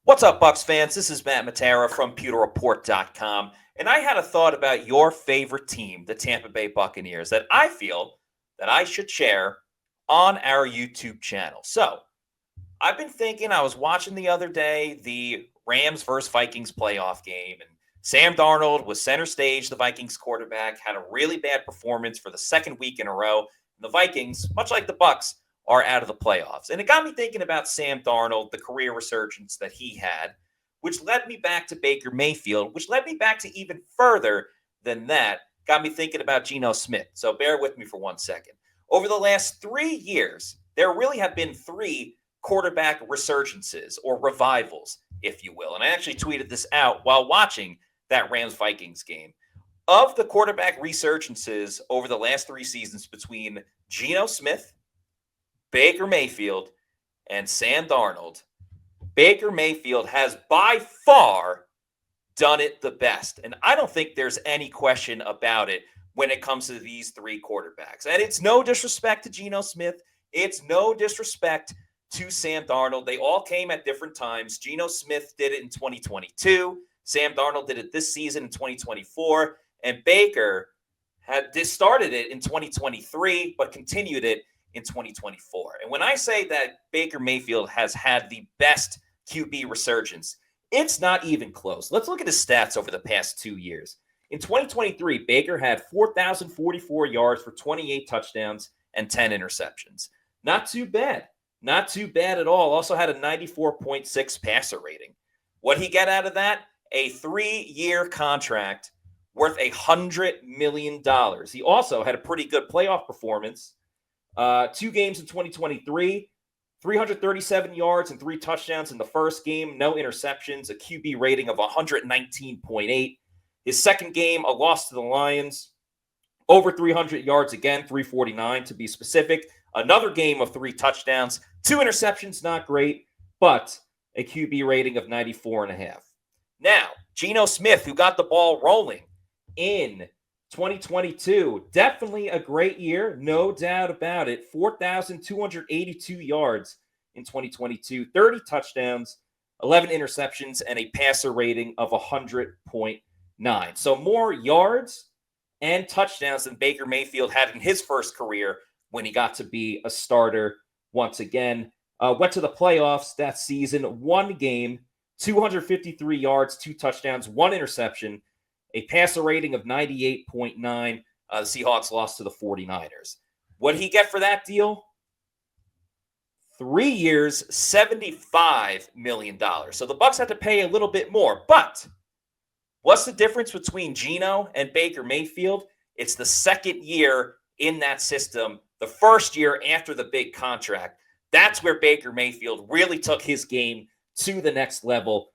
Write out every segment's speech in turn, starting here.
What's up, Bucs fans? This is Matt Matera from PewterReport.com, and I had a thought about your favorite team, the Tampa Bay Buccaneers, that I feel that I should share on our YouTube channel. So, I've been thinking, I was watching the other day the Rams versus Vikings playoff game, and Sam Darnold was center stage. The Vikings quarterback had a really bad performance for the second week in a row. And the Vikings, much like the Bucs, are out of the playoffs. And it got me thinking about Sam Darnold, the career resurgence that he had, which led me back to Baker Mayfield, which led me back to even further than that, got me thinking about Geno Smith. So bear with me for 1 second. Over the last 3 years, there really have been 3 quarterback resurgences or revivals, if you will. And I actually tweeted this out while watching that Rams-Vikings game. Of the quarterback resurgences over the last 3 seasons between Geno Smith, Baker Mayfield, and Sam Darnold, Baker Mayfield has by far done it the best. And I don't think there's any question about it when it comes to these 3 quarterbacks. And it's no disrespect to Geno Smith. It's no disrespect to Sam Darnold. They all came at different times. Geno Smith did it in 2022. Sam Darnold did it this season in 2024. And Baker had started it in 2023, but continued it in 2024. And when I say that Baker Mayfield has had the best QB resurgence, it's not even close. Let's look at his stats over the past 2 years. In 2023, Baker had 4,044 yards for 28 touchdowns and 10 interceptions. Not too bad. Not too bad at all. Also had a 94.6 passer rating. What he got out of that? A 3-year contract worth $100 million. He also had a pretty good playoff performance. 2 games in 2023, 337 yards and 3 touchdowns in the first game, no interceptions, a QB rating of 119.8. His second game, a loss to the Lions, over 300 yards again, 349 to be specific. Another game of 3 touchdowns, 2 interceptions, not great, but a QB rating of 94.5. Now, Geno Smith, who got the ball rolling in 2022, definitely a great year, no doubt about it. 4,282 yards in 2022, 30 touchdowns, 11 interceptions, and a passer rating of 100.9. So more yards and touchdowns than Baker Mayfield had in his first career when he got to be a starter once again. Went to the playoffs that season, 1 game, 253 yards, 2 touchdowns, 1 interception, a passer rating of 98.9. The Seahawks lost to the 49ers. What did he get for that deal? 3 years, $75 million. So the Bucs had to pay a little bit more. But what's the difference between Geno and Baker Mayfield? It's the second year in that system, the first year after the big contract. That's where Baker Mayfield really took his game to the next level.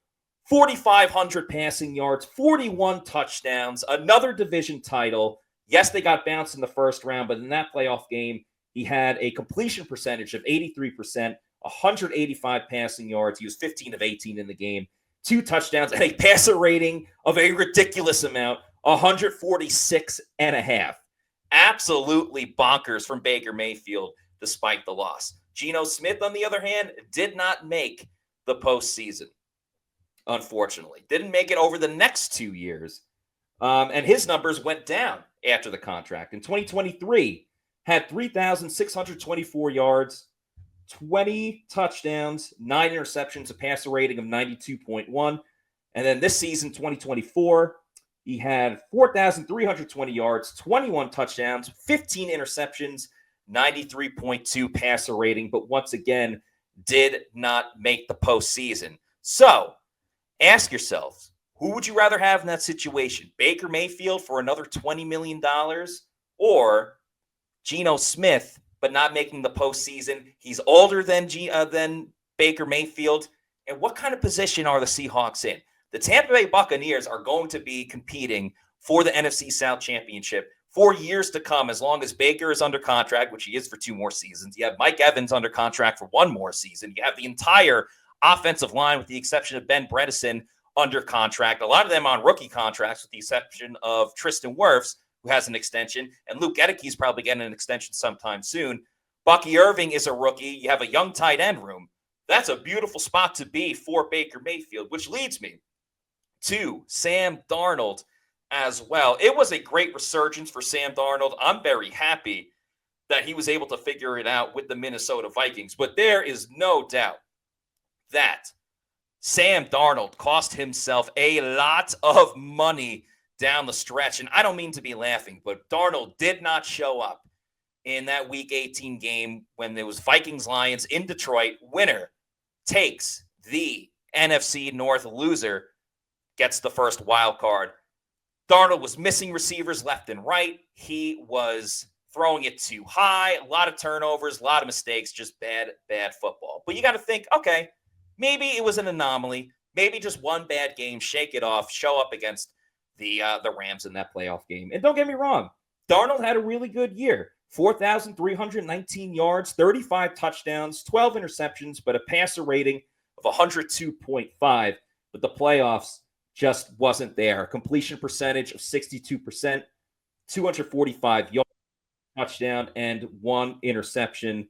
4,500 passing yards, 41 touchdowns, another division title. Yes, they got bounced in the first round, but in that playoff game, he had a completion percentage of 83%, 185 passing yards. He was 15 of 18 in the game, 2 touchdowns, and a passer rating of a ridiculous amount, 146.5. Absolutely bonkers from Baker Mayfield, despite the loss. Geno Smith, on the other hand, did not make the postseason. Unfortunately, didn't make it over the next 2 years. And his numbers went down after the contract. In 2023, had 3,624 yards, 20 touchdowns, 9 interceptions, a passer rating of 92.1. And then this season, 2024, he had 4,320 yards, 21 touchdowns, 15 interceptions, 93.2 passer rating, but once again, did not make the postseason. So, ask yourselves, who would you rather have in that situation? Baker Mayfield for another $20 million or Geno Smith, but not making the postseason? He's older than Baker Mayfield. And what kind of position are the Seahawks in? The Tampa Bay Buccaneers are going to be competing for the NFC South Championship for years to come, as long as Baker is under contract, which he is for 2 more seasons. You have Mike Evans under contract for 1 more season. You have the entire offensive line, with the exception of Ben Bredeson, under contract. A lot of them on rookie contracts, with the exception of Tristan Wirfs, who has an extension, and Luke Gedecke's probably getting an extension sometime soon. Bucky Irving is a rookie. You have a young tight end room, That's a beautiful spot to be for Baker Mayfield, which leads me to Sam Darnold as well. It was a great resurgence for Sam Darnold. I'm very happy that he was able to figure it out with the Minnesota Vikings. But there is no doubt that Sam Darnold cost himself a lot of money down the stretch. And I don't mean to be laughing, but Darnold did not show up in that Week 18 game when there was Vikings-Lions in Detroit. Winner takes the NFC North. Loser gets the first wild card. Darnold was missing receivers left and right. He was throwing it too high, a lot of turnovers, a lot of mistakes, just bad football. But you got to think, okay, maybe it was an anomaly. Maybe just one bad game, shake it off, show up against the Rams in that playoff game. And don't get me wrong, Darnold had a really good year. 4,319 yards, 35 touchdowns, 12 interceptions, but a passer rating of 102.5. But the playoffs just wasn't there. Completion percentage of 62%, 245 yards, touchdown, and 1 interception,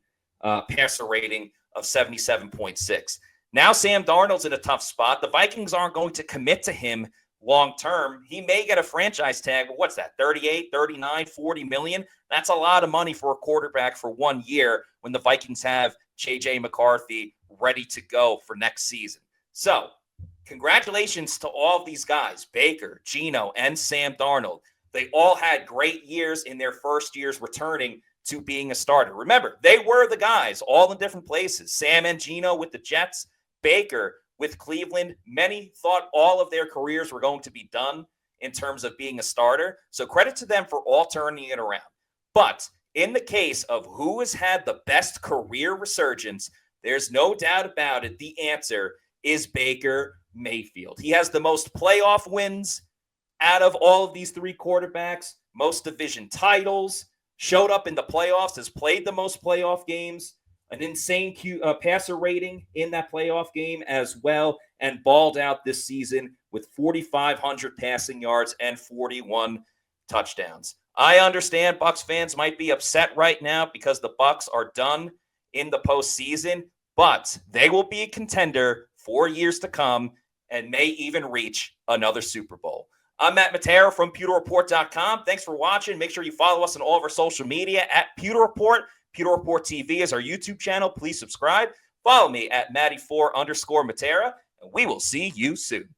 passer rating of 77.6. Now Sam Darnold's in a tough spot. The Vikings aren't going to commit to him long term. He may get a franchise tag, but what's that, 38, 39, 40 million? That's a lot of money for a quarterback for 1 year when the Vikings have J.J. McCarthy ready to go for next season. So congratulations to all of these guys, Baker, Geno, and Sam Darnold. They all had great years in their first years returning to being a starter. Remember, they were the guys all in different places. Sam and Geno with the Jets, Baker with Cleveland. Many thought all of their careers were going to be done in terms of being a starter. So credit to them for all turning it around. But in the case of who has had the best career resurgence, there's no doubt about it. The answer is Baker Mayfield. He has the most playoff wins out of all of these three quarterbacks, most division titles, showed up in the playoffs, has played the most playoff games, an insane passer rating in that playoff game as well, and balled out this season with 4,500 passing yards and 41 touchdowns. I understand Bucs fans might be upset right now because the Bucs are done in the postseason, but they will be a contender for years to come and may even reach another Super Bowl. I'm Matt Matera from PewterReport.com. Thanks for watching. Make sure you follow us on all of our social media at Pewter Report. Pewter Report TV is our YouTube channel. Please subscribe. Follow me at Matty4_Matera, and we will see you soon.